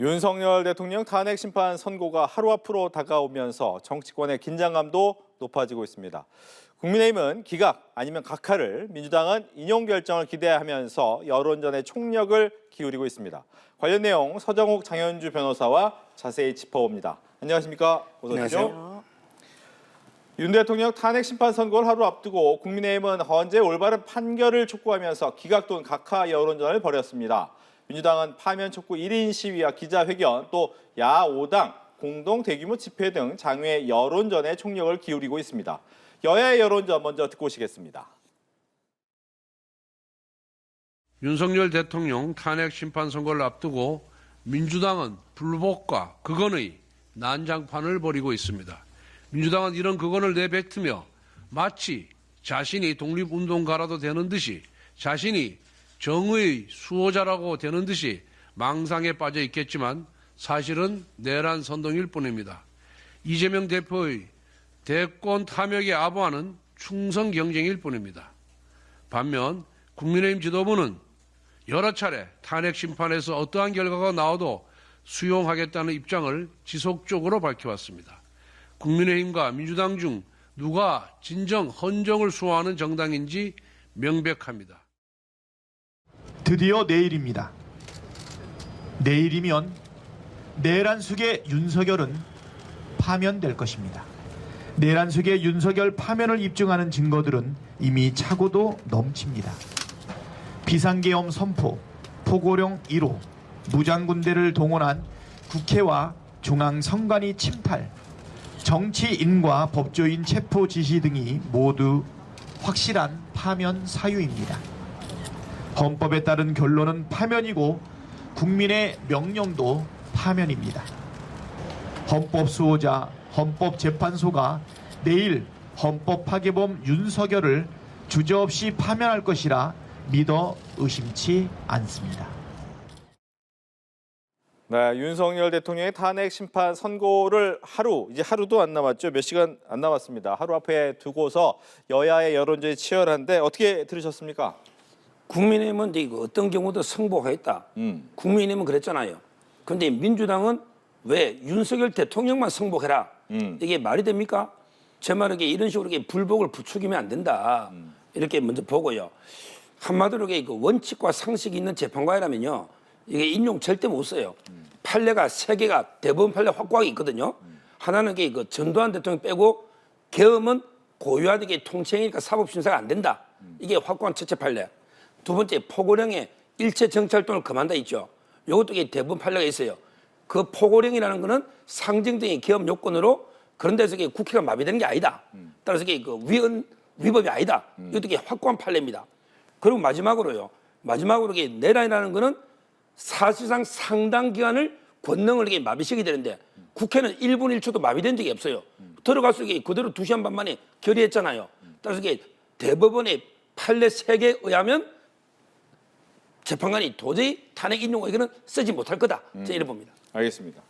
윤석열 대통령 탄핵 심판 선고가 하루 앞으로 다가오면서 정치권의 긴장감도 높아지고 있습니다. 국민의힘은 기각 아니면 각하를, 민주당은 인용 결정을 기대하면서 여론전에 총력을 기울이고 있습니다. 관련 내용 서정욱 장현주 변호사와 자세히 짚어봅니다. 안녕하십니까? 어서 오십시오. 안녕하세요. 윤 대통령 탄핵 심판 선고를 하루 앞두고 국민의힘은 헌재 올바른 판결을 촉구하면서 기각 또는 각하 여론전을 벌였습니다. 민주당은 파면 촉구 1인 시위와 기자회견, 또 야5당 공동 대규모 집회 등 장외 여론전에 총력을 기울이고 있습니다. 여야의 여론전 먼저 듣고 오시겠습니다. 윤석열 대통령 탄핵 심판 선고를 앞두고 민주당은 불복과 극언의 난장판을 벌이고 있습니다. 민주당은 이런 극언을 내뱉으며 마치 자신이 독립운동가라도 되는 듯이, 자신이 정의의 수호자라고 되는 듯이 망상에 빠져 있겠지만 사실은 내란 선동일 뿐입니다. 이재명 대표의 대권 탐욕에 아부하는 충성 경쟁일 뿐입니다. 반면 국민의힘 지도부는 여러 차례 탄핵 심판에서 어떠한 결과가 나와도 수용하겠다는 입장을 지속적으로 밝혀왔습니다. 국민의힘과 민주당 중 누가 진정 헌정을 수호하는 정당인지 명백합니다. 드디어 내일입니다. 내일이면 내란 속의 윤석열은 파면될 것입니다. 내란 속의 윤석열 파면을 입증하는 증거들은 이미 차고도 넘칩니다. 비상계엄 선포, 포고령 1호, 무장군대를 동원한 국회와 중앙선관위 침탈, 정치인과 법조인 체포 지시 등이 모두 확실한 파면 사유입니다. 헌법에 따른 결론은 파면이고 국민의 명령도 파면입니다. 헌법 수호자 헌법재판소가 내일 헌법 파괴범 윤석열을 주저없이 파면할 것이라 믿어 의심치 않습니다. 네, 윤석열 대통령의 탄핵 심판 선고를 이제 하루도 안 남았죠. 몇 시간 안 남았습니다. 하루 앞에 두고서 여야의 여론전이 치열한데 어떻게 들으셨습니까? 국민의힘은 이거 어떤 경우도 승복하겠다. 국민의힘은 그랬잖아요. 그런데 민주당은 왜 윤석열 대통령만 승복해라. 이게 말이 됩니까? 제 말은 이런 식으로 불복을 부추기면 안 된다. 이렇게 먼저 보고요. 한마디로 그 원칙과 상식이 있는 재판관이라면요. 이게 인용 절대 못 써요. 판례가 세 개가 대법원 판례 확고하게 있거든요. 하나는 그 전두환 대통령 빼고 계엄은 고유한 통치행위니까 사법심사가 안 된다. 이게 확고한 첫째 판례. 두 번째, 포고령에 일체 정치활동을 금한다 있죠. 이것도 대부분 판례가 있어요. 그 포고령이라는 거는 상징적인 계엄 요건으로 그런 데서 국회가 마비되는 게 아니다. 따라서 그 위법이 아니다. 이것도 확고한 판례입니다. 그리고 마지막으로 내란이라는 거는 사실상 상당 기간을 권능을 마비시키게 되는데 국회는 1분 1초도 마비된 적이 없어요. 들어갈수록 그대로 2시간 반 만에 결의했잖아요. 따라서 대법원의 판례 3개에 의하면 재판관이 도저히 탄핵 인용 의견은 쓰지 못할 거다. 저는 이렇게 봅니다. 알겠습니다.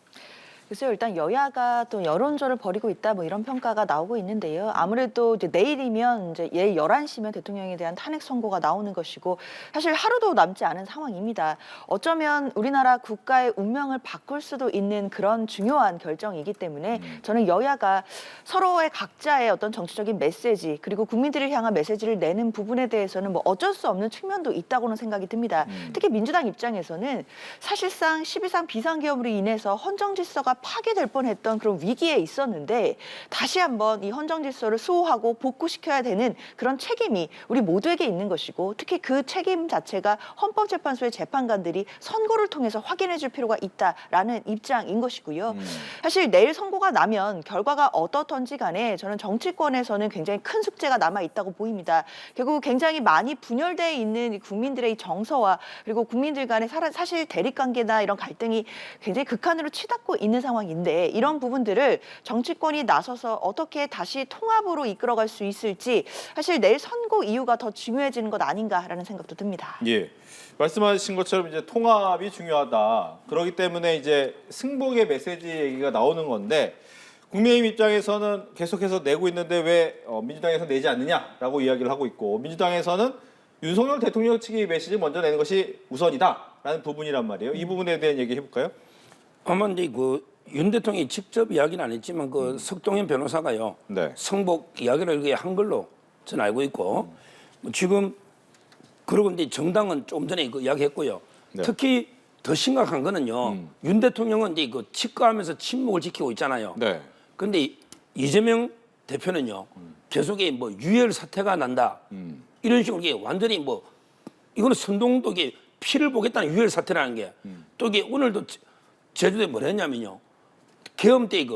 글쎄요, 일단 여야가 또 여론전을 벌이고 있다 뭐 이런 평가가 나오고 있는데요. 아무래도 이제 내일이면 이제 내일 11시면 대통령에 대한 탄핵 선고가 나오는 것이고 사실 하루도 남지 않은 상황입니다. 어쩌면 우리나라 국가의 운명을 바꿀 수도 있는 그런 중요한 결정이기 때문에 저는 여야가 서로의 각자의 어떤 정치적인 메시지 그리고 국민들을 향한 메시지를 내는 부분에 대해서는 뭐 어쩔 수 없는 측면도 있다고는 생각이 듭니다. 특히 민주당 입장에서는 사실상 12.3 비상계엄으로 인해서 헌정 질서가 파괴될 뻔했던 그런 위기에 있었는데 다시 한번 이 헌정 질서를 수호하고 복구시켜야 되는 그런 책임이 우리 모두에게 있는 것이고 특히 그 책임 자체가 헌법재판소의 재판관들이 선고를 통해서 확인해 줄 필요가 있다라는 입장인 것이고요. 사실 내일 선고가 나면 결과가 어떻든지 간에 저는 정치권에서는 굉장히 큰 숙제가 남아 있다고 보입니다. 결국 굉장히 많이 분열되어 있는 국민들의 정서와 그리고 국민들 간의 사실 대립관계나 이런 갈등이 굉장히 극한으로 치닫고 있는 상황인데 이런 부분들을 정치권이 나서서 어떻게 다시 통합으로 이끌어갈 수 있을지 사실 내일 선고 이유가 더 중요해지는 것 아닌가라는 생각도 듭니다. 예, 말씀하신 것처럼 이제 통합이 중요하다. 그렇기 때문에 이제 승복의 메시지 얘기가 나오는 건데 국민의힘 입장에서는 계속해서 내고 있는데 왜 민주당에서 내지 않느냐라고 이야기를 하고 있고 민주당에서는 윤석열 대통령 측의 메시지 먼저 내는 것이 우선이다라는 부분이란 말이에요. 이 부분에 대한 얘기 해볼까요? 아마 근데 윤 대통령이 직접 이야기는 안 했지만 석동현 변호사가요. 네. 성복 이야기를 이렇게 한 걸로 저는 알고 있고 지금 그러고 이제 정당은 좀 전에 이야기했고요. 네. 특히 더 심각한 거는요. 윤 대통령은 이제 치과하면서 침묵을 지키고 있잖아요. 네. 그런데 이재명 대표는요. 계속 유혈 사태가 난다. 이런 식으로 이게 완전히 이거는 선동도 이게 피를 보겠다는 유혈 사태라는 게 또 이게 오늘도 제주도에 뭐라 했냐면요. 계엄 때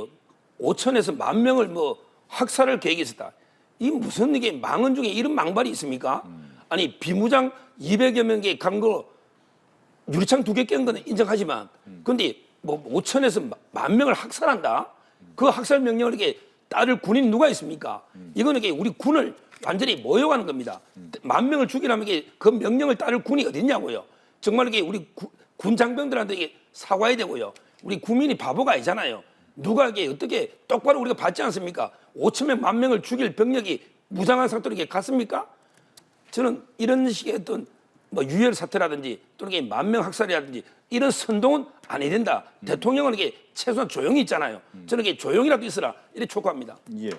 5천에서 10,000명을 학살할 계획이 있었다. 이 무슨 이게 망언 중에 이런 망발이 있습니까? 아니 비무장 200여 명이 간 거 유리창 2개 깬 거는 인정하지만 근데 5천에서 10,000명을 학살한다? 그 학살 명령을 이렇게 따를 군인 누가 있습니까? 이거는 이게 우리 군을 완전히 모욕하는 겁니다. 10,000명을 죽이려면 이게 그 명령을 따를 군이 어딨냐고요. 정말 이게 우리 군 장병들한테 이게 사과해야 되고요. 우리 국민이 바보가 아니잖아요. 누가 이게 어떻게 똑바로 우리가 받지 않습니까? 5천명, 10,000명을 죽일 병력이 무장한 상태로 이렇게 갔습니까? 저는 이런 식의 어떤 유혈 사태라든지 또는 이게 10,000명 학살이라든지 이런 선동은 아니 된다. 대통령은 이게 최소한 조용히 있잖아요. 저는 이게 조용히라도 있으라 이렇게 촉구합니다. 예.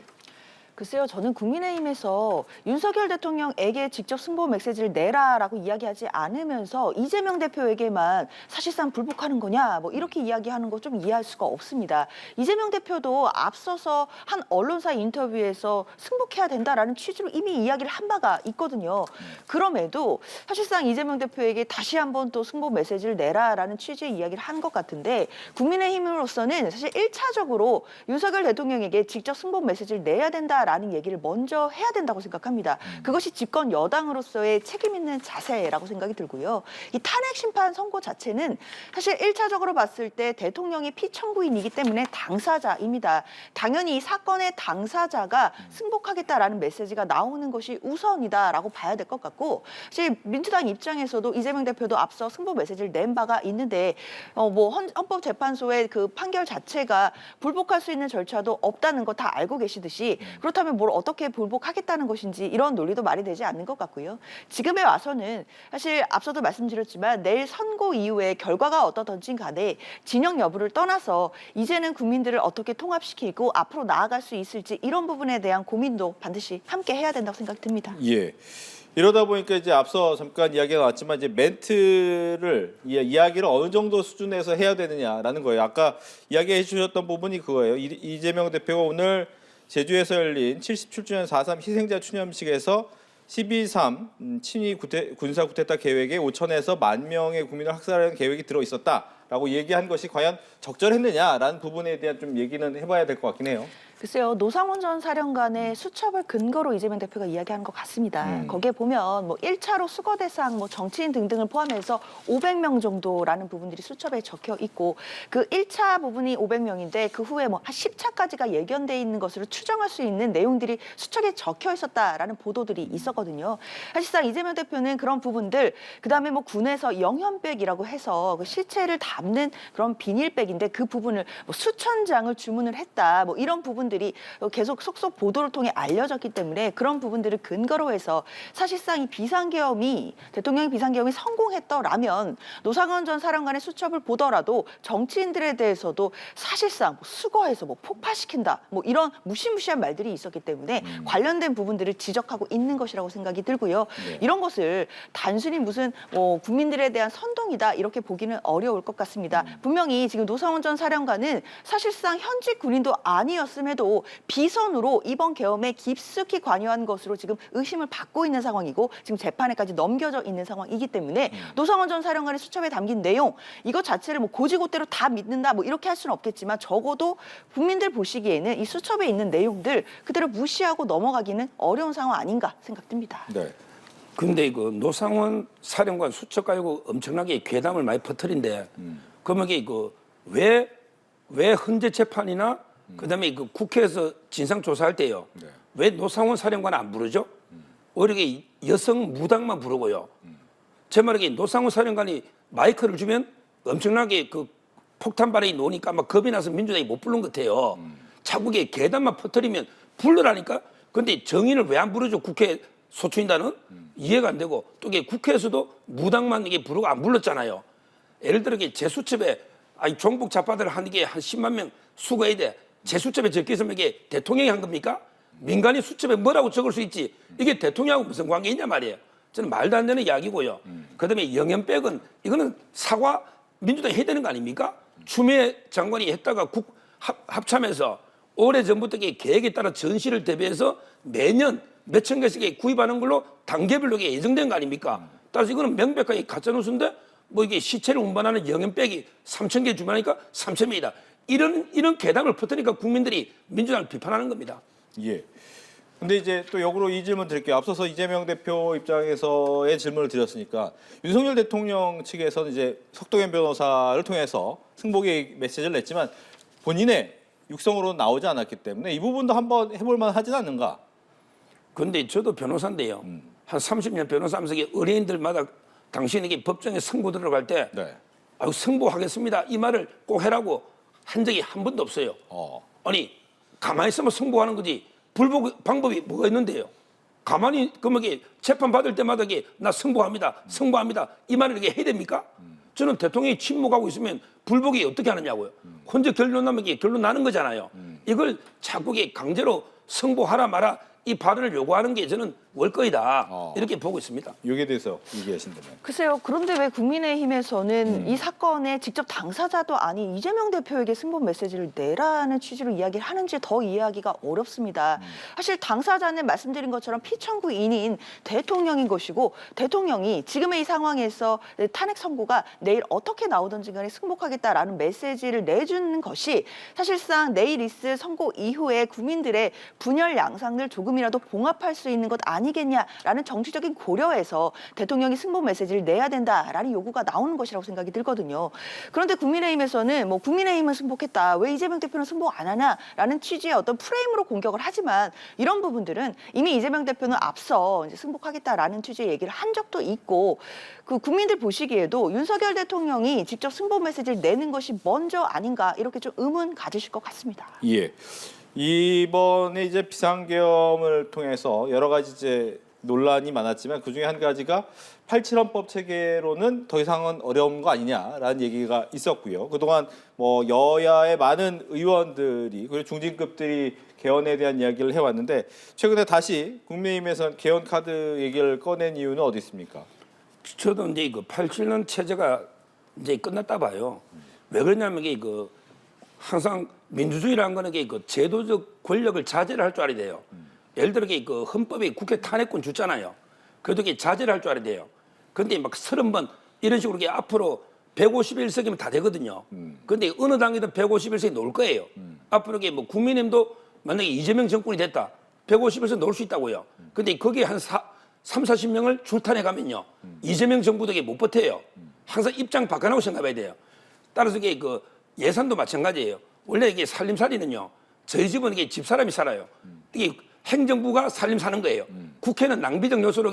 글쎄요, 저는 국민의힘에서 윤석열 대통령에게 직접 승보 메시지를 내라라고 이야기하지 않으면서 이재명 대표에게만 사실상 불복하는 거냐 이렇게 이야기하는 거 좀 이해할 수가 없습니다. 이재명 대표도 앞서서 한 언론사 인터뷰에서 승복해야 된다라는 취지로 이미 이야기를 한 바가 있거든요. 그럼에도 사실상 이재명 대표에게 다시 한번 또 승보 메시지를 내라라는 취지의 이야기를 한 것 같은데 국민의힘으로서는 사실 1차적으로 윤석열 대통령에게 직접 승보 메시지를 내야 된다 라는 얘기를 먼저 해야 된다고 생각합니다. 그것이 집권 여당으로서의 책임 있는 자세라고 생각이 들고요. 이 탄핵 심판 선고 자체는 사실 1차적으로 봤을 때 대통령이 피청구인이기 때문에 당사자입니다. 당연히 이 사건의 당사자가 승복하겠다라는 메시지가 나오는 것이 우선이다라고 봐야 될 것 같고 사실 민주당 입장에서도 이재명 대표도 앞서 승복 메시지를 낸 바가 있는데 헌법재판소의 그 판결 자체가 불복할 수 있는 절차도 없다는 거 다 알고 계시듯이 그렇다면 뭘 어떻게 불복하겠다는 것인지 이런 논리도 말이 되지 않는 것 같고요. 지금에 와서는 사실 앞서도 말씀드렸지만 내일 선고 이후에 결과가 어떠든지 간에 진영 여부를 떠나서 이제는 국민들을 어떻게 통합시키고 앞으로 나아갈 수 있을지 이런 부분에 대한 고민도 반드시 함께 해야 된다고 생각이 듭니다. 예. 이러다 보니까 이제 앞서 잠깐 이야기가 나왔지만 이제 멘트를 이야기를 어느 정도 수준에서 해야 되느냐라는 거예요. 아까 이야기해 주셨던 부분이 그거예요. 이재명 대표가 오늘 제주에서 열린 77주년 4.3 희생자 추념식에서 12.3 친위 군사 쿠데타 계획에 5천에서 10,000명의 국민을 학살하는 계획이 들어 있었다라고 얘기한 것이 과연 적절했느냐라는 부분에 대한 좀 얘기는 해봐야 될 것 같긴 해요. 글쎄요, 노상원 전 사령관의 수첩을 근거로 이재명 대표가 이야기하는 것 같습니다. 거기에 보면 1차로 수거 대상, 정치인 등등을 포함해서 500명 정도라는 부분들이 수첩에 적혀 있고 그 1차 부분이 500명인데 그 후에 한 10차까지가 예견돼 있는 것으로 추정할 수 있는 내용들이 수첩에 적혀 있었다라는 보도들이 있었거든요. 사실상 이재명 대표는 그런 부분들, 그다음에 군에서 영현백이라고 해서 그 실체를 담는 그런 비닐백인데 그 부분을 수천 장을 주문을 했다. 이런 부분들이 계속 속속 보도를 통해 알려졌기 때문에 그런 부분들을 근거로 해서 사실상 이 비상계엄이 대통령의 비상계엄이 성공했더라면 노상원 전 사령관의 수첩을 보더라도 정치인들에 대해서도 사실상 수거해서 폭파시킨다 이런 무시무시한 말들이 있었기 때문에 관련된 부분들을 지적하고 있는 것이라고 생각이 들고요. 네. 이런 것을 단순히 무슨 국민들에 대한 선동이다 이렇게 보기는 어려울 것 같습니다. 분명히 지금 노상원 전 사령관은 사실상 현직 군인도 아니었음에도 비선으로 이번 계엄에 깊숙이 관여한 것으로 지금 의심을 받고 있는 상황이고 지금 재판에까지 넘겨져 있는 상황이기 때문에 노상원 전 사령관의 수첩에 담긴 내용 이것 자체를 고지고대로 다 믿는다 이렇게 할 수는 없겠지만 적어도 국민들 보시기에는 이 수첩에 있는 내용들 그대로 무시하고 넘어가기는 어려운 상황 아닌가 생각됩니다. 네. 근데 노상원 사령관 수첩 가지고 엄청나게 괴담을 많이 퍼뜨린데 그러면 이게 왜 헌재 재판이나 그다음에 국회에서 진상 조사할 때요. 네. 왜 노상원 사령관 안 부르죠? 오히려 여성 무당만 부르고요. 제 말에 노상원 사령관이 마이크를 주면 엄청나게 폭탄 발언이 나오니까 막 겁이 나서 민주당이 못 부른 것 같아요. 자꾸 계단만 퍼뜨리면 불러라니까. 근데 정인을 왜 안 부르죠? 국회 소추인단은 이해가 안 되고 또 국회에서도 무당만 부르고 안 불렀잖아요. 예를 들어 제 수첩에 아니 종북 좌파들 하는 게 한 10만 명 수거해야 돼. 제 수첩에 적혀 있으면 이게 대통령이 한 겁니까? 민간인 수첩에 뭐라고 적을 수 있지? 이게 대통령하고 무슨 관계 있냐 말이에요. 저는 말도 안 되는 이야기고요. 그다음에 영연백은 이거는 사과 민주당이 해야 되는 거 아닙니까? 추미애 장관이 했다가 합참에서 오래전부터 계획에 따라 전시를 대비해서 매년 몇천 개씩 구입하는 걸로 단계별로 예정된 거 아닙니까? 따라서 이거는 명백하게 가짜뉴스인데 뭐 이게 시체를 운반하는 영연백이 3,000개 주문하니까 3,000명이다. 이런 괴담을 퍼뜨리니까 국민들이 민주당을 비판하는 겁니다. 예. 근데 이제 또 역으로 이 질문 드릴게요. 앞서서 이재명 대표 입장에서의 질문을 드렸으니까 윤석열 대통령 측에서는 이제 석동현 변호사를 통해서 승복의 메시지를 냈지만 본인의 육성으로 나오지 않았기 때문에 이 부분도 한번 해볼 만하진 않는가? 그런데 저도 변호사인데요. 한 30년 변호사하면서 의뢰인들마다 당신에게 법정에 승부 들어갈 때 네. 아유, 승부하겠습니다. 이 말을 꼭 해라고 한 적이 한 번도 없어요. 아니 가만히 있으면 승부하는 거지 불복 방법이 뭐가 있는데요. 가만히 그러면 재판 받을 때마다 나 승부합니다. 승부합니다. 이 말을 이렇게 해야 됩니까? 저는 대통령이 침묵하고 있으면 불복이 어떻게 하느냐고요. 혼자 결론 나면 결론 나는 거잖아요. 이걸 자꾸 강제로 승부하라 마라 이 발언을 요구하는 게 저는 월거이다 이렇게 보고 있습니다. 여기에 대해서 얘기하신다면. 글쎄요. 그런데 왜 국민의힘에서는 이 사건의 직접 당사자도 아닌 이재명 대표에게 승복 메시지를 내라는 취지로 이야기를 하는지 더 이해하기가 어렵습니다. 사실 당사자는 말씀드린 것처럼 피청구인인 대통령인 것이고 대통령이 지금의 이 상황에서 탄핵 선고가 내일 어떻게 나오든지 간에 승복하겠다라는 메시지를 내주는 것이 사실상 내일 있을 선고 이후에 국민들의 분열 양상을 조금이라도 봉합할 수 있는 것 아니겠냐라는 정치적인 고려에서 대통령이 승복 메시지를 내야 된다라는 요구가 나오는 것이라고 생각이 들거든요. 그런데 국민의힘에서는 뭐 국민의힘은 승복했다. 왜 이재명 대표는 승복 안 하냐라는 취지의 어떤 프레임으로 공격을 하지만 이런 부분들은 이미 이재명 대표는 앞서 이제 승복하겠다라는 취지의 얘기를 한 적도 있고 그 국민들 보시기에도 윤석열 대통령이 직접 승복 메시지를 내는 것이 먼저 아닌가 이렇게 좀 의문 가지실 것 같습니다. 예. 이번에 이제 비상계엄을 통해서 여러 가지 이제 논란이 많았지만 그 중에 한 가지가 87헌법 체계로는 더 이상은 어려운 거 아니냐라는 얘기가 있었고요. 그동안 뭐 여야의 많은 의원들이 그리고 중진급들이 개헌에 대한 이야기를 해왔는데 최근에 다시 국민의힘에서는 개헌 카드 얘기를 꺼낸 이유는 어디 있습니까? 저도 이제 87년 체제가 이제 끝났다 봐요. 왜 그러냐면 항상 민주주의라는 거는 제도적 권력을 자제를 할 줄 알아야 돼요. 예를 들어 헌법에 국회 탄핵권 줬잖아요. 그래도 자제를 할 줄 알아야 돼요. 근데 막 30번 이런 식으로 앞으로 151석이면 다 되거든요. 근데 어느 당이든 151석이 놓을 거예요. 앞으로 뭐 국민의힘도 만약에 이재명 정권이 됐다. 151석 놓을 수 있다고요. 근데 거기에 한 30-40명을 출탄해가면요. 이재명 정부도 못 버텨요. 항상 입장 바꿔놓고 생각해야 돼요. 따라서 예산도 마찬가지예요. 원래 이게 살림살이는요. 저희 집은 이게 집사람이 살아요. 이게 행정부가 살림 사는 거예요. 국회는 낭비적 요소로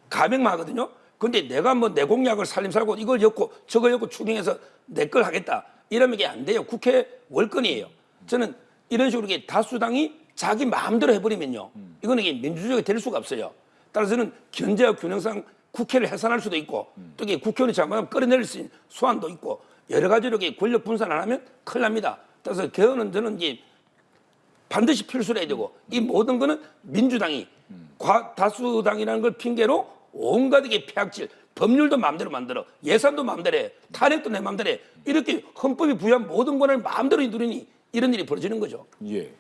감액만 하거든요. 근데 내가 뭐 내 공약을 살림 살고 이걸 엮고 저걸 엮고 추경해서 내 걸 하겠다. 이러면 이게 안 돼요. 국회 월권이에요. 저는 이런 식으로 다수당이 자기 마음대로 해버리면요. 이거는 민주주의가 될 수가 없어요. 따라서 저는 견제와 균형상 국회를 해산할 수도 있고 또 국회의원이 잘못하면 끌어내릴 수 있는 소환도 있고 여러 가지로 권력 분산 안 하면 큰일 납니다. 따라서 개헌은 저는 반드시 필수로 해야 되고 이 모든 거는 민주당이 다수당이라는 걸 핑계로 온갖 폐악질 법률도 마음대로 만들어 예산도 마음대로 해 탄핵도 내 마음대로 해 이렇게 헌법이 부여한 모든 권한을 마음대로 누리니 이런 일이 벌어지는 거죠. 예.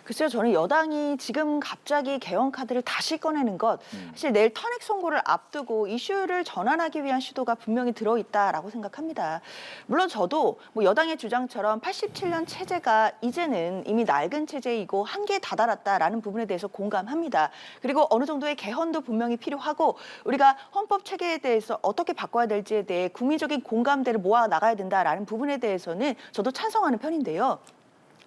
글쎄요, 저는 여당이 지금 갑자기 개헌 카드를 다시 꺼내는 것 사실 내일 탄핵 선고를 앞두고 이슈를 전환하기 위한 시도가 분명히 들어있다라고 생각합니다. 물론 저도 뭐 여당의 주장처럼 87년 체제가 이제는 이미 낡은 체제이고 한계에 다다랐다라는 부분에 대해서 공감합니다. 그리고 어느 정도의 개헌도 분명히 필요하고 우리가 헌법 체계에 대해서 어떻게 바꿔야 될지에 대해 국민적인 공감대를 모아 나가야 된다라는 부분에 대해서는 저도 찬성하는 편인데요.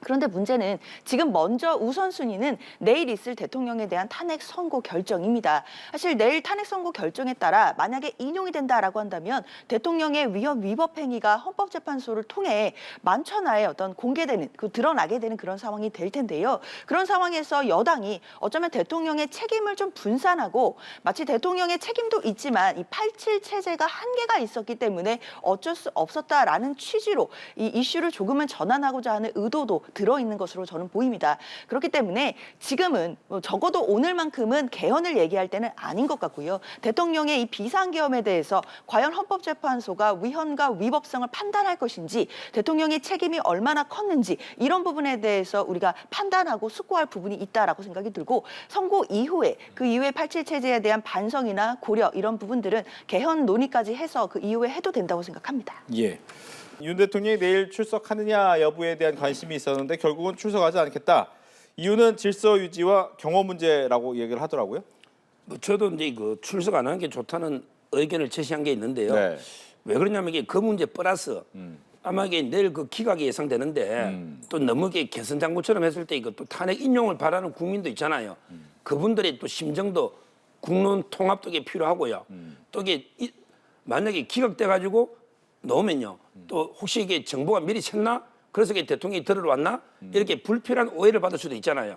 그런데 문제는 지금 먼저 우선순위는 내일 있을 대통령에 대한 탄핵 선고 결정입니다. 사실 내일 탄핵 선고 결정에 따라 만약에 인용이 된다라고 한다면 대통령의 위법 행위가 헌법재판소를 통해 만천하에 어떤 공개되는, 드러나게 되는 그런 상황이 될 텐데요. 그런 상황에서 여당이 어쩌면 대통령의 책임을 좀 분산하고 마치 대통령의 책임도 있지만 이 87 체제가 한계가 있었기 때문에 어쩔 수 없었다라는 취지로 이 이슈를 조금은 전환하고자 하는 의도도 들어있는 것으로 저는 보입니다. 그렇기 때문에 지금은 적어도 오늘만큼은 개헌을 얘기할 때는 아닌 것 같고요. 대통령의 이 비상계엄에 대해서 과연 헌법재판소가 위헌과 위법성을 판단할 것인지, 대통령의 책임이 얼마나 컸는지 이런 부분에 대해서 우리가 판단하고 숙고할 부분이 있다라고 생각이 들고, 선고 이후에 그 이후에 87 체제에 대한 반성이나 고려 이런 부분들은 개헌 논의까지 해서 그 이후에 해도 된다고 생각합니다. 예. 윤 대통령이 내일 출석하느냐 여부에 대한 관심이 있었는데 결국은 출석하지 않겠다. 이유는 질서 유지와 경호 문제라고 얘기를 하더라고요. 뭐 저도 이제 그 출석 안 하는 게 좋다는 의견을 제시한 게 있는데요. 네. 왜 그러냐면 이게 그 문제 플러스 아마 이게 내일 그 기각이 예상되는데 또 너무 이게 개선 장구처럼 했을 때 이거 또 탄핵 인용을 바라는 국민도 있잖아요. 그분들의 또 심정도 국론 통합도 이게 필요하고요. 또 이게 만약에 기각돼 가지고 넣으면요. 또 혹시 이게 정보가 미리 샜나? 그래서 이게 대통령이 들어왔나? 이렇게 불필요한 오해를 받을 수도 있잖아요.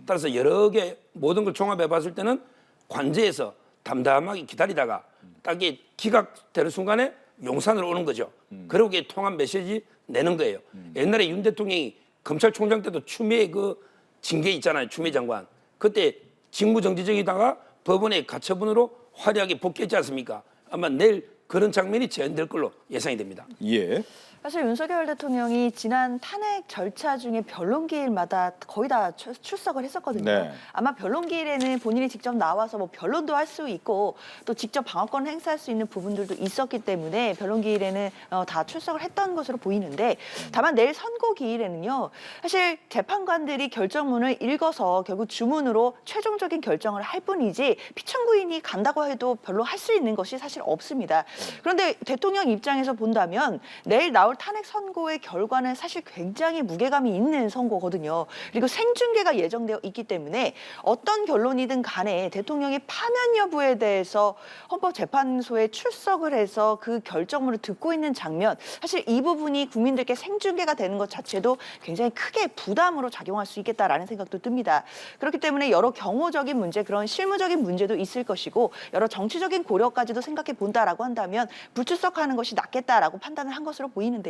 따라서 여러 개 모든 걸 종합해 봤을 때는 관제에서 담담하게 기다리다가 딱 이게 기각되는 순간에 용산으로 오는 거죠. 그리고 이게 통합 메시지 내는 거예요. 옛날에 윤 대통령이 검찰총장 때도 추미애 그 징계 있잖아요. 추미애 장관. 그때 직무정지적이다가 법원의 가처분으로 화려하게 복귀했지 않습니까? 아마 내일 그런 장면이 재현될 걸로 예상이 됩니다. 예. 사실 윤석열 대통령이 지난 탄핵 절차 중에 변론기일마다 거의 다 출석을 했었거든요. 네. 아마 변론기일에는 본인이 직접 나와서 뭐 변론도 할 수 있고 또 직접 방어권을 행사할 수 있는 부분들도 있었기 때문에 변론기일에는 다 출석을 했던 것으로 보이는데, 다만 내일 선고기일에는요. 사실 재판관들이 결정문을 읽어서 결국 주문으로 최종적인 결정을 할 뿐이지 피청구인이 간다고 해도 별로 할 수 있는 것이 사실 없습니다. 그런데 대통령 입장에서 본다면 내일 나올 탄핵 선고의 결과는 사실 굉장히 무게감이 있는 선고거든요. 그리고 생중계가 예정되어 있기 때문에 어떤 결론이든 간에 대통령의 파면 여부에 대해서 헌법재판소에 출석을 해서 그 결정문을 듣고 있는 장면, 사실 이 부분이 국민들께 생중계가 되는 것 자체도 굉장히 크게 부담으로 작용할 수 있겠다라는 생각도 듭니다. 그렇기 때문에 여러 경호적인 문제, 그런 실무적인 문제도 있을 것이고 여러 정치적인 고려까지도 생각해 본다라고 한다면 불출석하는 것이 낫겠다라고 판단을 한 것으로 보이는데요.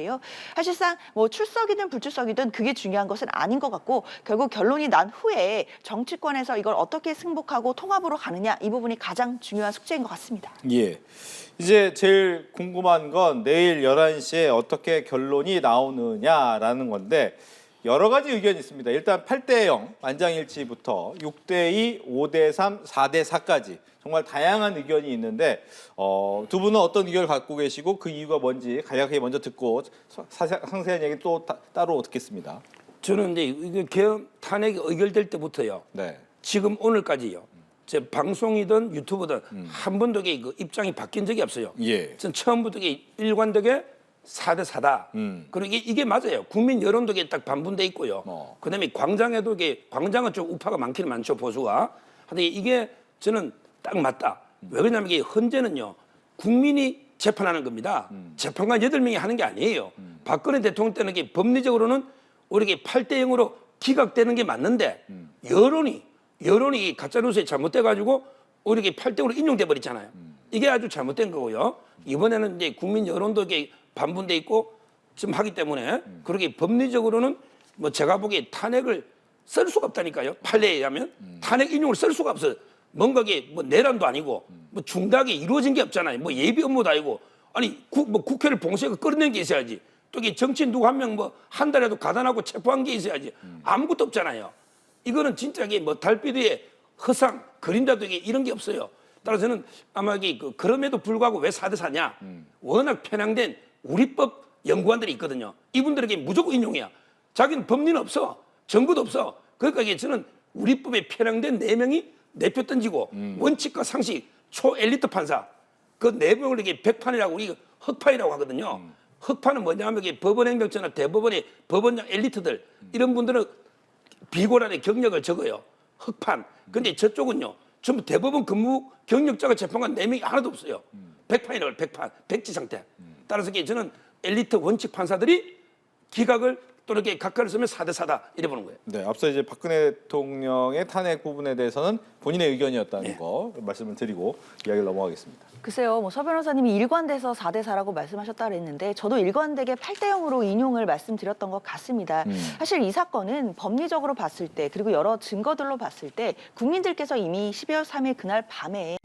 사실상 뭐 출석이든 불출석이든 그게 중요한 것은 아닌 것 같고, 결국 결론이 난 후에 정치권에서 이걸 어떻게 승복하고 통합으로 가느냐, 이 부분이 가장 중요한 숙제인 것 같습니다. 예. 이제 제일 궁금한 건 내일 11시에 어떻게 결론이 나오느냐라는 건데, 여러 가지 의견이 있습니다. 일단 8대0 만장일치부터 6대2, 5대3, 4대4까지 정말 다양한 의견이 있는데 두 분은 어떤 의견을 갖고 계시고 그 이유가 뭔지 간략하게 먼저 듣고 상세한 얘기 또 따로 듣겠습니다. 저는 이제 이게 개헌 탄핵이 의결될 때부터요. 네. 지금 오늘까지요. 제 방송이든 유튜브든 한 번도 이게 그 입장이 바뀐 적이 없어요. 예. 전 처음부터 이게 일관되게 4대4다. 그리고 이게 맞아요. 국민 여론도 이게 딱 반분돼 있고요. 그다음에 광장에도 이게 광장은 좀 우파가 많기는 많죠, 보수가. 근데 이게 저는 딱 맞다. 왜 그러냐면 이게 헌재는요, 국민이 재판하는 겁니다. 재판관 8명이 하는 게 아니에요. 박근혜 대통령 때는 이게 법리적으로는 우리가 8대0으로 기각되는 게 맞는데 여론이 가짜뉴스에 잘못돼 가지고 우리가 8대0으로 인용돼 버렸잖아요. 이게 아주 잘못된 거고요. 이번에는 이제 국민 여론도 이게 반분돼 있고 좀 하기 때문에 그렇게 법리적으로는 뭐 제가 보기에 탄핵을 쓸 수가 없다니까요. 판례에 의하면 탄핵 인용을 쓸 수가 없어요. 뭔가 이게 뭐 내란도 아니고 뭐 중대하게 이루어진 게 없잖아요. 뭐 예비 업무도 아니고, 아니 국회를 봉쇄해서 끌어낸 게 있어야지. 또 이게 정치인 누구 한 명 뭐 한 달에도 가단하고 체포한 게 있어야지. 아무것도 없잖아요. 이거는 진짜 이게 뭐 달빛 위에 허상 그린다도 이게 이런 게 없어요. 따라서 저는 아마 이게 그럼에도 불구하고 왜 4대4냐? 워낙 편향된 우리법 연구관들이 있거든요. 이분들에게 무조건 인용이야. 자기는 법리는 없어. 정부도 없어. 그러니까 이게 저는 우리법에 편향된 4명이 내표 던지고 원칙과 상식 초엘리트 판사 그 4명을 이게 백판이라고 우리가 흑판이라고 하거든요. 흑파는 뭐냐면 이게 법원행정처나 대법원의 법원장 엘리트들 이런 분들은 비고란의 경력을 적어요. 흑판. 근데 저쪽은요. 전부 대법원 근무 경력자가 재판관 4명이 하나도 없어요. 백판이라고 백판, 백지 상태. 따라서 저는 엘리트 원칙 판사들이 기각을 또 이렇게 각하를 쓰면 4대 4다 이래 보는 거예요. 네, 앞서 이제 박근혜 대통령의 탄핵 부분에 대해서는 본인의 의견이었다는 거 말씀을 드리고 이야기를 넘어가겠습니다. 글쎄요, 뭐 서 변호사님이 일관돼서 4대 4라고 말씀하셨다 그랬는데 저도 일관되게 8대 0으로 인용을 말씀드렸던 것 같습니다. 사실 이 사건은 법리적으로 봤을 때 그리고 여러 증거들로 봤을 때 국민들께서 이미 12월 3일 그날 밤에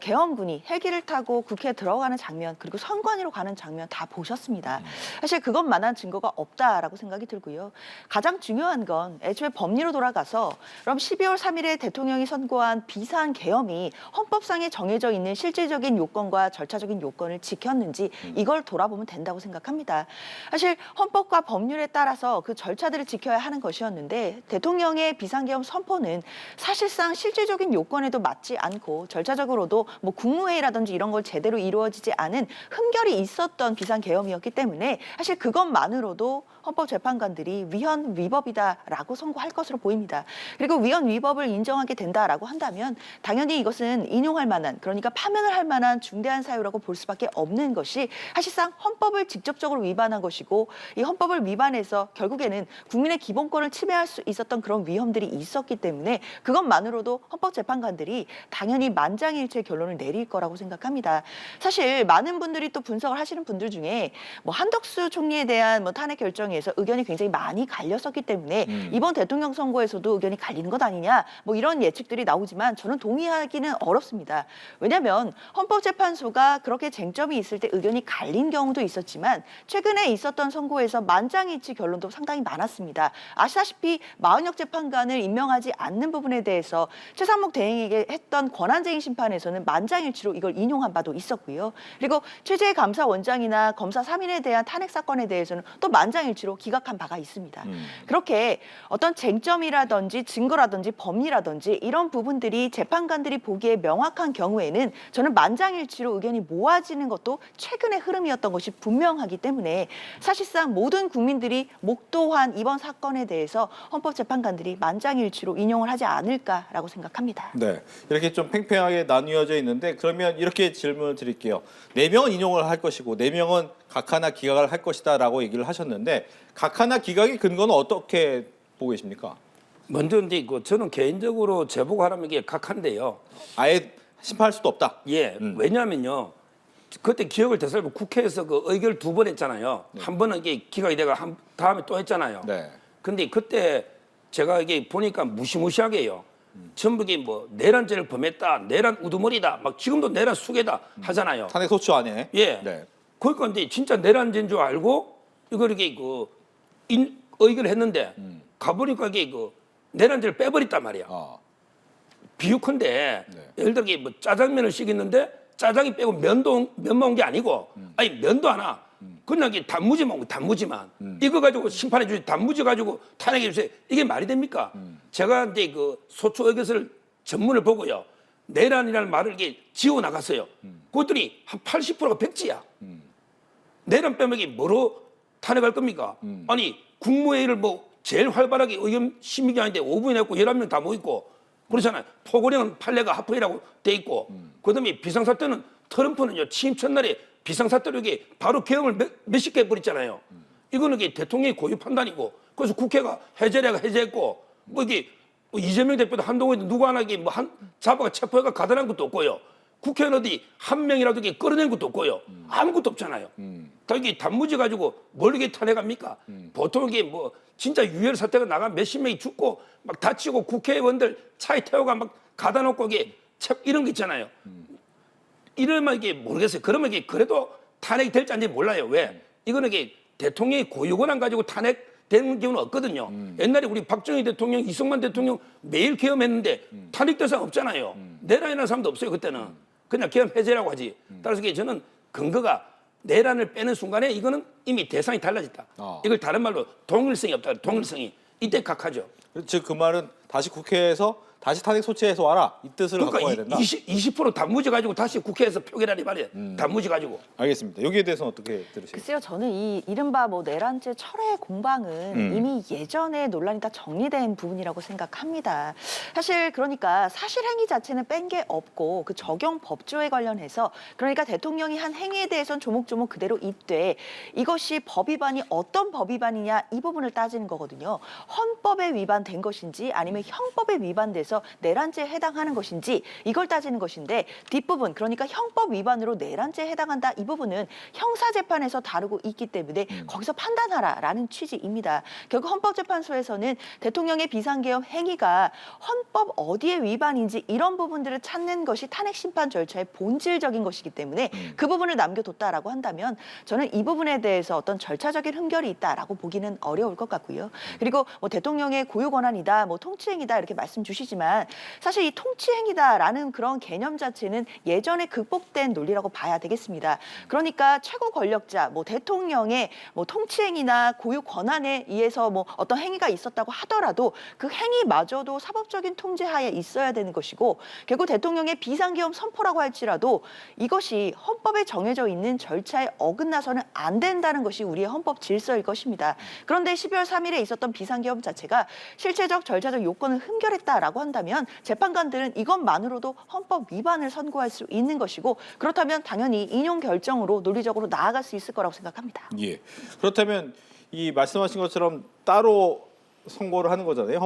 계엄군이 헬기를 타고 국회에 들어가는 장면 그리고 선관위로 가는 장면 다 보셨습니다. 사실 그것만한 증거가 없다라고 생각이 들고요. 가장 중요한 건 애초에 법리로 돌아가서 그럼 12월 3일에 대통령이 선고한 비사한 계엄이 헌법상에 정해져 있는 실질적인 요건과 절차적인 요건을 지켰는지 이걸 돌아보면 된다고 생각합니다. 사실 헌법과 법률에 따라서 그 절차들을 지켜야 하는 것이었는데 대통령의 비상계엄 선포는 사실상 실질적인 요건에도 맞지 않고 절차적으로도 뭐 국무회의라든지 이런 걸 제대로 이루어지지 않은 흠결이 있었던 비상계엄이었기 때문에 사실 그것만으로도 헌법재판관들이 위헌 위법이다라고 선고할 것으로 보입니다. 그리고 위헌 위법을 인정하게 된다라고 한다면 당연히 이것은 인용할 만한 그러니까 파면을 할 만한 중대한 사유라고 볼 수밖에 없는 것이 사실상 헌법을 직접적으로 위반한 것이고 이 헌법을 위반해서 결국에는 국민의 기본권을 침해할 수 있었던 그런 위험들이 있었기 때문에 그것만으로도 헌법재판관들이 당연히 만장일치의 결론을 내릴 거라고 생각합니다. 사실 많은 분들이 또 분석을 하시는 분들 중에 뭐 한덕수 총리에 대한 뭐 탄핵 결정에서 의견이 굉장히 많이 갈렸었기 때문에 이번 대통령 선거에서도 의견이 갈리는 것 아니냐 뭐 이런 예측들이 나오지만 저는 동의하기는 어렵습니다. 왜냐하면 헌법재판소가 그렇게 쟁점이 있을 때 의견이 갈린 경우도 있었지만 최근에 있었던 선고에서 만장일치 결론도 상당히 많았습니다. 아시다시피 마은혁 재판관을 임명하지 않는 부분에 대해서 최상목 대행에게 했던 권한쟁의 심판에서는 만장일치로 이걸 인용한 바도 있었고요. 그리고 최재해 감사원장이나 검사 3인에 대한 탄핵 사건에 대해서는 또 만장일치로 기각한 바가 있습니다. 그렇게 어떤 쟁점이라든지 증거라든지 법리라든지 이런 부분들이 재판관들이 보기에 명확한 경우에는 저는 만장일치로 의견이 모아지는 것도 최근의 흐름이었던 것이 분명하기 때문에 사실상 모든 국민들이 목도한 이번 사건에 대해서 헌법재판관들이 만장일치로 인용을 하지 않을까라고 생각합니다. 네, 이렇게 좀 팽팽하게 나뉘어져 있는데 그러면 이렇게 질문을 드릴게요. 4명은 인용을 할 것이고 4명은 각하나 기각을 할 것이다라고 얘기를 하셨는데 각하나 기각의 근거는 어떻게 보고 계십니까? 먼저 근데 저는 개인적으로 제보가 하면 이게 각한데요. 아예 심판할 수도 없다. 예, 왜냐하면요. 그때 기억을 되살고 국회에서 그 의결 2번 했잖아요. 한 번은 이게 기각이 돼가 다음에 또 했잖아요. 네. 근데 그때 제가 이게 보니까 무시무시하게 해요. 전부 이게 뭐 내란죄를 범했다, 내란 우두머리다, 막 지금도 내란 수괴다 하잖아요. 탄핵 소추 안에. 예. 네. 그러니까 근데 진짜 내란죄인 줄 알고 이걸 이렇게 의결을 했는데 가보니까 이게 내란죄를 빼버렸단 말이야. 아. 비유컨대 네. 예를 들어 뭐 짜장면을 시켰는데 짜장이 빼고 면만 온 게 아니고 아니 면도 하나 그냥 이게 단무지만 온 거 단무지만 이거 가지고 심판해 주지 단무지 가지고 탄핵해 주세요. 이게 말이 됩니까? 제가 이제 그 소추 의결서를 전문을 보고요. 내란이라는 말을 이게 지워 나갔어요. 그랬더니 한 80%가 백지야. 내란 빼면 이게 뭐로 탄핵할 겁니까? 아니 국무회의를 뭐 제일 활발하게 의원 심의기한인데 5분이나 했고 11명 다 모였고 그렇잖아요. 토고령은 판례가 합의라고 돼 있고 그다음에 비상사태는 트럼프는요 취임 첫날에 비상사태로 이게 바로 계엄을 몇십 개 해버렸잖아요. 이거는 이게 대통령의 고유 판단이고 그래서 국회가 해제래가 해제했고 뭐 이게 뭐 이재명 대표도 한동훈도 누구 하나 이게 뭐 잡아가 체포해가 가다란 것도 없고요. 국회는 어디 한 명이라도 이게 끌어낸 것도 없고요. 아무것도 없잖아요. 다 이게 단무지 가지고 뭘 이게 탄핵합니까? 보통 이게 뭐 진짜 유혈 사태가 나가 몇십 명이 죽고 막 다치고 국회의원들 차에 태워가 막 가다 놓고 이게 이런 거 있잖아요. 이러면 이게 모르겠어요. 그러면 이게 그래도 탄핵이 될지 안 될지 몰라요. 왜? 이거는 이게 대통령의 고유 권한 가지고 탄핵되는 경우는 없거든요. 옛날에 우리 박정희 대통령, 이승만 대통령 매일 계엄했는데 탄핵 대상 없잖아요. 내란이라는 사람도 없어요. 그때는. 그냥 계엄 해제라고 하지. 따라서 저는 근거가 내란을 빼는 순간에 이거는 이미 대상이 달라졌다. 이걸 다른 말로 동일성이 없다. 동일성이. 이때 각하죠. 즉 그 말은 다시 국회에서 다시 탄핵 소추해서 와라 이 뜻을 갖고 와야 된다. 20% 단무지 가지고 다시 국회에서 표결하니 말이에요. 단무지 가지고. 알겠습니다. 여기에 대해서는 어떻게 들으세요? 글쎄요, 저는 이 이른바 뭐 내란죄 철회 공방은 이미 예전에 논란이 다 정리된 부분이라고 생각합니다. 사실 그러니까 사실 행위 자체는 뺀 게 없고 그 적용 법조에 관련해서 그러니까 대통령이 한 행위에 대해서는 조목조목 그대로 있되 이것이 법 위반이 어떤 법 위반이냐 이 부분을 따지는 거거든요. 헌법에 위반된 것인지 아니면 형법에 위반돼서 내란죄에 해당하는 것인지 이걸 따지는 것인데 뒷부분 그러니까 형법 위반으로 내란죄에 해당한다 이 부분은 형사재판에서 다루고 있기 때문에 거기서 판단하라라는 취지입니다. 결국 헌법재판소에서는 대통령의 비상계엄 행위가 헌법 어디에 위반인지 이런 부분들을 찾는 것이 탄핵심판 절차의 본질적인 것이기 때문에 그 부분을 남겨뒀다라고 한다면 저는 이 부분에 대해서 어떤 절차적인 흠결이 있다라고 보기는 어려울 것 같고요. 그리고 뭐 대통령의 고유 권한이다, 뭐 통치행위다 이렇게 말씀 주시지만 사실 이 통치행위다라는 그런 개념 자체는 예전에 극복된 논리라고 봐야 되겠습니다. 그러니까 최고 권력자, 뭐 대통령의 뭐 통치행위나 고유 권한에 의해서 뭐 어떤 행위가 있었다고 하더라도 그 행위마저도 사법적인 통제하에 있어야 되는 것이고 결국 대통령의 비상계엄 선포라고 할지라도 이것이 헌법에 정해져 있는 절차에 어긋나서는 안 된다는 것이 우리의 헌법 질서일 것입니다. 그런데 12월 3일에 있었던 비상계엄 자체가 실체적 절차적 요건을 흠결했다라고 한다면 재판관들은 이것만으로도 헌법 위반을 선고할 수 있는 것이고 그렇다면 당연히 인용 결정으로 논리적으로 나아갈 수 있을 거라고 생각합니다. 예. 그렇다면 이 말씀하신 것처럼 따로 선고를 하는 거잖아요.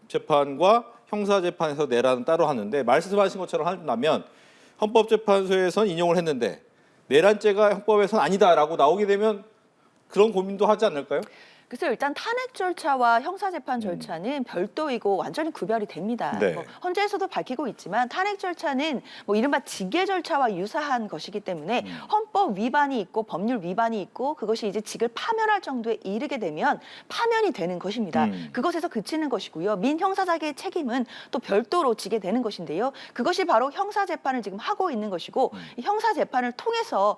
헌법재판과 형사재판에서 내란은 따로 하는데 말씀하신 것처럼 한다면 헌법재판소에서는 인용을 했는데 내란죄가 헌법에서는 아니다라고 나오게 되면 그런 고민도 하지 않을까요? 그래서 일단 탄핵 절차와 형사재판 절차는 별도이고 완전히 구별이 됩니다. 네. 뭐 헌재에서도 밝히고 있지만 탄핵 절차는 뭐 이른바 직계 절차와 유사한 것이기 때문에 헌법 위반이 있고 법률 위반이 있고 그것이 이제 직을 파면할 정도에 이르게 되면 파면이 되는 것입니다. 그것에서 그치는 것이고요. 민형사자계의 책임은 또 별도로 지게 되는 것인데요. 그것이 바로 형사재판을 지금 하고 있는 것이고 이 형사재판을 통해서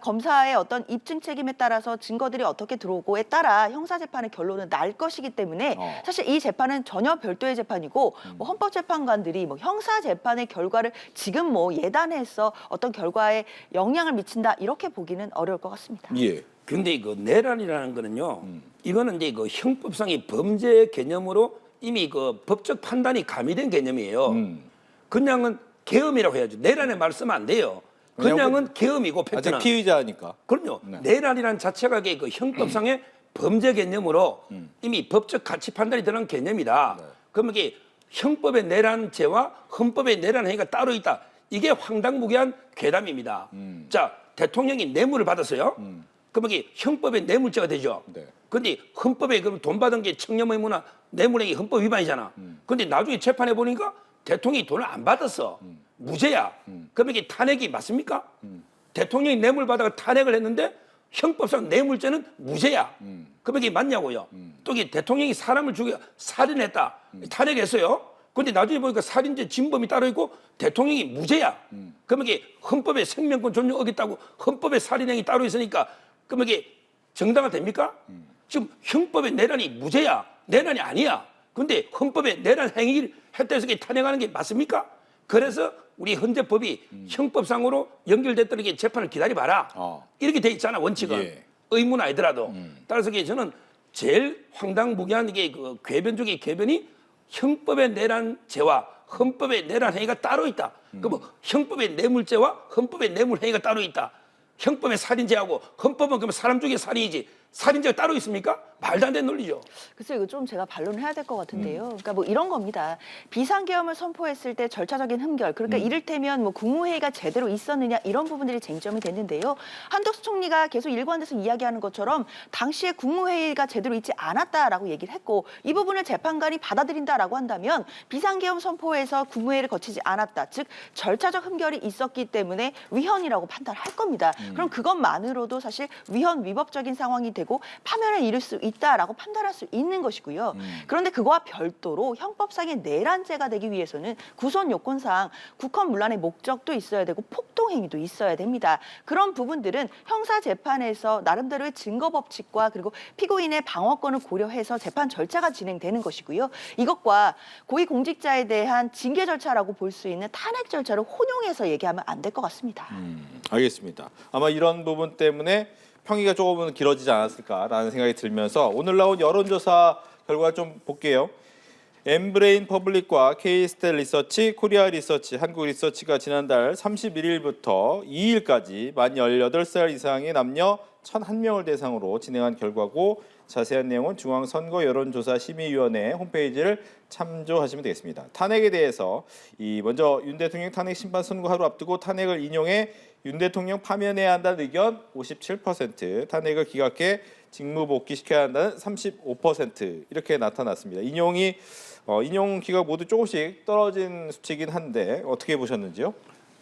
검사의 어떤 입증 책임에 따라서 증거들이 어떻게 들어오고에 따라 형사재판의 결론은 날 것이기 때문에 사실 이 재판은 전혀 별도의 재판이고 뭐 헌법재판관들이 뭐 형사재판의 결과를 지금 뭐 예단해서 어떤 결과에 영향을 미친다 이렇게 보기는 어려울 것 같습니다. 예. 근데 이거 내란이라는 거는요. 이거는 이제 그 형법상의 범죄 개념으로 이미 그 법적 판단이 가미된 개념이에요. 그냥은 계엄이라고 해야죠. 내란의 말 쓰면 안 돼요. 그냥은 계엄이고 아직 팩트는. 피의자니까. 그럼요. 내란이라는 자체가 그 형법상의 범죄 개념으로 이미 법적 가치 판단이 드러난 개념이다. 그러면 이게 형법의 내란죄와 헌법의 내란 행위가 따로 있다. 이게 황당무계한 괴담입니다. 자, 대통령이 뇌물을 받았어요. 그러면 이게 형법의 뇌물죄가 되죠. 네. 근데 헌법에 그럼 돈 받은 게 청렴의무나 뇌물행위 헌법 위반이잖아. 근데 나중에 재판해 보니까 대통령이 돈을 안 받았어. 무죄야. 그러면 이게 탄핵이 맞습니까? 대통령이 뇌물 받아가 탄핵을 했는데 형법상 뇌물죄는 무죄야. 그러면 이게 맞냐고요. 또 이게 대통령이 사람을 죽여 살인했다. 탄핵했어요. 근데 나중에 보니까 살인죄 진범이 따로 있고 대통령이 무죄야. 그러면 이게 헌법의 생명권 존중 어겼다고 헌법의 살인행위 따로 있으니까 그러면 이게 정당화 됩니까? 지금 형법의 내란이 무죄야. 내란이 아니야. 근데 헌법의 내란 행위를 했다 해서 탄핵하는 게 맞습니까? 그래서 우리 헌재법이 형법상으로 연결됐다는 게 재판을 기다려봐라. 이렇게 돼 있잖아, 원칙은. 예. 의무는 아니더라도. 따라서 저는 제일 황당무계한 이게 그 궤변 중에 궤변이 형법의 내란죄와 헌법의 내란 행위가 따로 있다. 그럼 형법의 뇌물죄와 헌법의 뇌물 행위가 따로 있다. 형법의 살인죄하고 헌법은 그러면 사람 중에 살인이지 살인죄가 따로 있습니까? 말도 안 되는 논리죠. 글쎄요, 이거 좀 제가 반론을 해야 될 것 같은데요. 그러니까 뭐 이런 겁니다. 비상계엄을 선포했을 때 절차적인 흠결, 그러니까 이를테면 뭐 국무회의가 제대로 있었느냐 이런 부분들이 쟁점이 됐는데요. 한덕수 총리가 계속 일관돼서 이야기하는 것처럼 당시에 국무회의가 제대로 있지 않았다라고 얘기를 했고 이 부분을 재판관이 받아들인다라고 한다면 비상계엄 선포에서 국무회의를 거치지 않았다. 즉 절차적 흠결이 있었기 때문에 위헌이라고 판단할 겁니다. 그럼 그것만으로도 사실 위헌 위법적인 상황이 되고 되고 파면을 이룰 수 있다라고 판단할 수 있는 것이고요. 그런데 그거와 별도로 형법상의 내란죄가 되기 위해서는 구성 요건상 국헌문란의 목적도 있어야 되고 폭동행위도 있어야 됩니다. 그런 부분들은 형사 재판에서 나름대로의 증거 법칙과 그리고 피고인의 방어권을 고려해서 재판 절차가 진행되는 것이고요. 이것과 고위공직자에 대한 징계 절차라고 볼 수 있는 탄핵 절차를 혼용해서 얘기하면 안 될 것 같습니다. 알겠습니다. 아마 이런 부분 때문에 평의가 조금은 길어지지 않았을까라는 생각이 들면서 오늘 나온 여론조사 결과 좀 볼게요. 엠브레인 퍼블릭과 K스텔 리서치, 코리아 리서치, 한국 리서치가 지난달 31일부터 2일까지 만 18살 이상의 남녀 1,001명을 대상으로 진행한 결과고 자세한 내용은 중앙선거 여론조사 심의위원회 홈페이지를 참조하시면 되겠습니다. 탄핵에 대해서 먼저 윤 대통령 탄핵 심판 선고 하루 앞두고 탄핵을 인용해 윤 대통령 파면해야 한다는 의견 57%, 탄핵을 기각해 직무 복귀시켜야 한다는 35% 이렇게 나타났습니다. 인용 기각 모두 조금씩 떨어진 수치이긴 한데 어떻게 보셨는지요?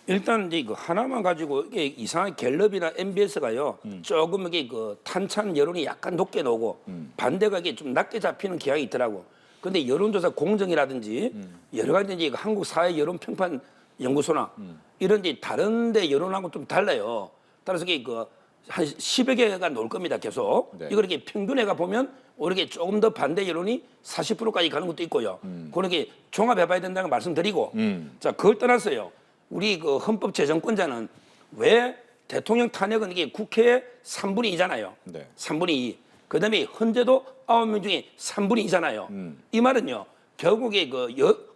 일단 이제 그 하나만 가지고 이게 이상하게 갤럽이나 MBS가요 조금 이게 그 탄찬 여론이 약간 높게 나오고 반대가 이게 좀 낮게 잡히는 경향이 있더라고. 근데 여론조사 공정이라든지 여러 가지 이제 한국 사회 여론 평판 연구소나 이런 이제 다른데 여론하고 좀 달라요. 따라서 이게 그 한 10여 개가 나올 겁니다. 계속. 네. 이걸 이렇게 평균해가 보면 오히려 조금 더 반대 여론이 40%까지 가는 것도 있고요. 그렇게 종합해봐야 된다는 걸 말씀드리고, 자 그걸 떠나서요. 우리 그 헌법재정권자는 왜 대통령 탄핵은 이게 국회의 3분의 2잖아요. 네. 3분의 2. 그다음에 헌재도 9명 중에 3분의 2잖아요. 이 말은요. 결국에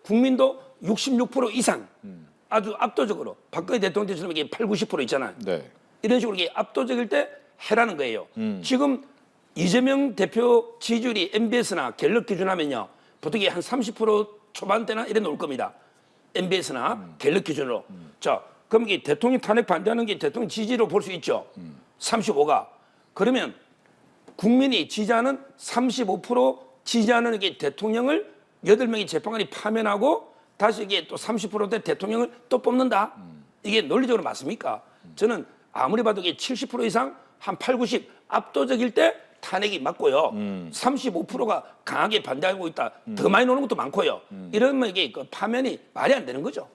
국민도 66% 이상 아주 압도적으로 박근혜 대통령처럼 이게 8, 90% 있잖아요. 네. 이런 식으로 이게 압도적일 때 해라는 거예요. 지금 이재명 대표 지지율이 MBS나 갤럽 기준하면요. 보통 이게 한 30% 초반대나 이래 놓을 겁니다. MBS나 갤럽 기준으로. 자, 그럼 이게 대통령 탄핵 반대하는 게 대통령 지지로 볼 수 있죠. 35가. 그러면 국민이 지지하는 35% 지지하는 이게 대통령을 8명의 재판관이 파면하고 다시 이게 또 30%대 대통령을 또 뽑는다. 이게 논리적으로 맞습니까? 저는 아무리 봐도 이게 70% 이상 한 8, 90 압도적일 때 탄핵이 맞고요. 35%가 강하게 반대하고 있다. 더 많이 노는 것도 많고요. 이러면 이게 그 파면이 말이 안 되는 거죠.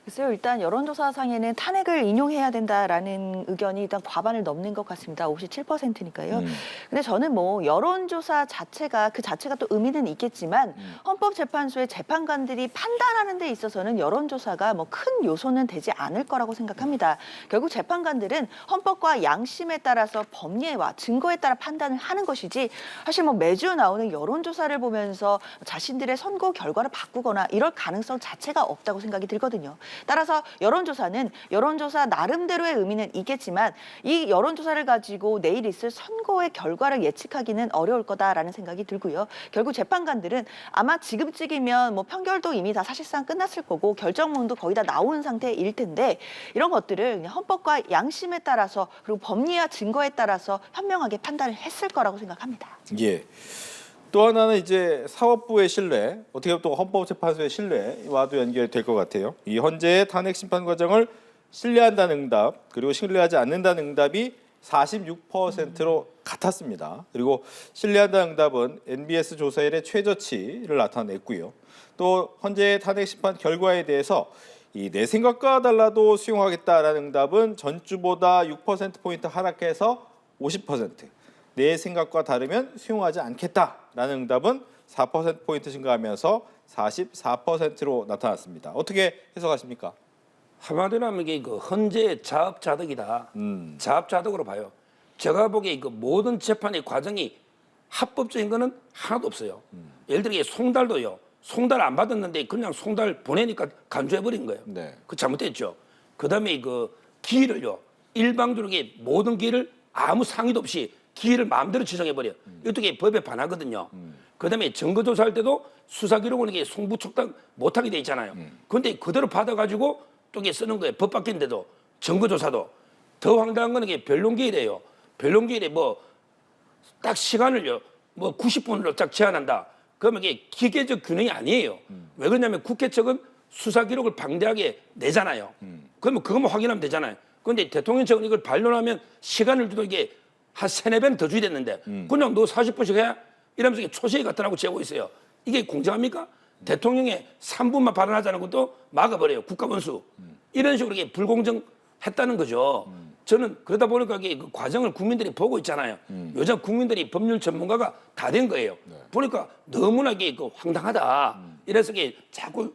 글쎄요, 일단 여론조사상에는 탄핵을 인용해야 된다라는 의견이 일단 과반을 넘는 것 같습니다. 57%니까요. 근데 저는 뭐 여론조사 자체가 그 자체가 또 의미는 있겠지만 헌법재판소의 재판관들이 판단하는 데 있어서는 여론조사가 뭐 큰 요소는 되지 않을 거라고 생각합니다. 결국 재판관들은 헌법과 양심에 따라서 법리와 증거에 따라 판단을 하는 것이지 사실 뭐 매주 나오는 여론조사를 보면서 자신들의 선고 결과를 바꾸거나 이럴 가능성 자체가 없다고 생각이 들거든요. 따라서 여론조사는 여론조사 나름대로의 의미는 있겠지만 이 여론조사를 가지고 내일 있을 선거의 결과를 예측하기는 어려울 거다라는 생각이 들고요. 결국 재판관들은 아마 지금쯤이면 뭐 판결도 이미 다 사실상 끝났을 거고 결정문도 거의 다 나온 상태일 텐데 이런 것들을 그냥 헌법과 양심에 따라서 그리고 법리와 증거에 따라서 현명하게 판단을 했을 거라고 생각합니다. 예. 또 하나는 이제 사법부의 신뢰, 어떻게 보면 또 헌법재판소의 신뢰와도 연결될 것 같아요. 이 헌재의 탄핵 심판 과정을 신뢰한다는 응답, 그리고 신뢰하지 않는다는 응답이 46%로 같았습니다. 그리고 신뢰한다는 응답은 NBS 조사 이래 최저치를 나타냈고요. 또 헌재의 탄핵 심판 결과에 대해서 내 생각과 달라도 수용하겠다라는 응답은 전주보다 6%포인트 하락해서 50%. 내 생각과 다르면 수용하지 않겠다라는 응답은 4%포인트 증가하면서 44%로 나타났습니다. 어떻게 해석하십니까? 한마디로 하면 이게 그 헌재의 자업자득이다. 자업자득으로 봐요. 제가 보기에 그 모든 재판의 과정이 합법적인 거는 하나도 없어요. 예를 들어 송달도요. 송달 안 받았는데 그냥 송달 보내니까 간주해버린 거예요. 네. 그 잘못됐죠. 그다음에 그 기일을요. 일방적으로 모든 기일을 아무 상의도 없이 기일을 마음대로 지정해버려. 이것도 이게 법에 반하거든요. 그다음에 증거조사할 때도 수사기록은 이게 송부촉당 못하게 돼 있잖아요. 그런데 그대로 받아가지고 또 이게 쓰는 거예요. 법 바뀐데도 증거조사도. 더 황당한 건 이게 변론기일이에요. 변론기일에 뭐 딱 시간을요. 뭐 90분으로 딱 제한한다. 그러면 이게 기계적 균형이 아니에요. 왜 그러냐면 국회 측은 수사기록을 방대하게 내잖아요. 그러면 그것만 확인하면 되잖아요. 그런데 대통령 측은 이걸 반론하면 시간을 두고 이게 한 3-4배는 더 줘야 됐는데 그냥 너 40분씩 해? 이러면서 이게 초시계 같으라고 재고 있어요. 이게 공정합니까? 대통령의 3분만 발언하자는 것도 막아버려요. 국가원수. 이런 식으로 이게 불공정했다는 거죠. 저는 그러다 보니까 이게 그 과정을 국민들이 보고 있잖아요. 요즘 국민들이 법률 전문가가 다 된 거예요. 보니까 너무나 이게 그 황당하다. 이래서 이게 자꾸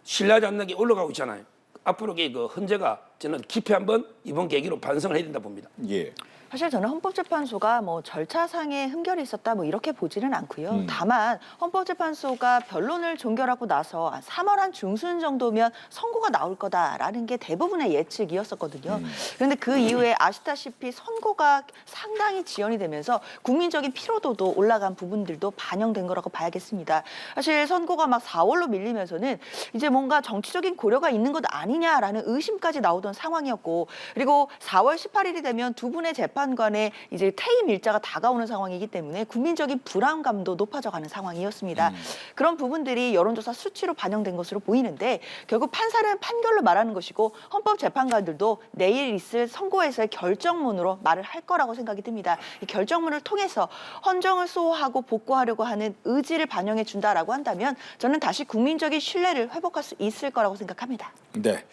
신뢰하지 않는 게 올라가고 있잖아요. 앞으로 이게 그 헌재가 저는 깊이 한번 이번 계기로 반성을 해야 된다 봅니다. 예. 사실 저는 헌법재판소가 뭐 절차상의 흠결이 있었다 뭐 이렇게 보지는 않고요. 다만 헌법재판소가 변론을 종결하고 나서 3월 한 중순 정도면 선고가 나올 거다라는 게 대부분의 예측이었었거든요. 그런데 그 이후에 아시다시피 선고가 상당히 지연이 되면서 국민적인 피로도도 올라간 부분들도 반영된 거라고 봐야겠습니다. 사실 선고가 막 4월로 밀리면서는 이제 뭔가 정치적인 고려가 있는 것 아니냐라는 의심까지 나오던 상황이었고, 그리고 4월 18일이 되면 두 분의 재판관의 이제 퇴임 일자가 다가오는 상황이기 때문에 국민적인 불안감도 높아져가는 상황이었습니다. 그런 부분들이 여론조사 수치로 반영된 것으로 보이는데 결국 판사는 판결로 말하는 것이고 헌법재판관들도 내일 있을 선고에서의 결정문으로 말을 할 거라고 생각이 듭니다. 이 결정문을 통해서 헌정을 수호하고 복구하려고 하는 의지를 반영해 준다라고 한다면 저는 다시 국민적인 신뢰를 회복할 수 있을 거라고 생각합니다. 네.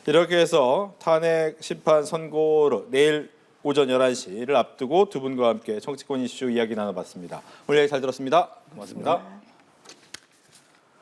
이렇게 해서 탄핵 심판 선고로 내일 오전 11시를 앞두고 두 분과 함께 정치권 이슈 이야기 나눠봤습니다. 오늘 얘기 잘 들었습니다. 고맙습니다.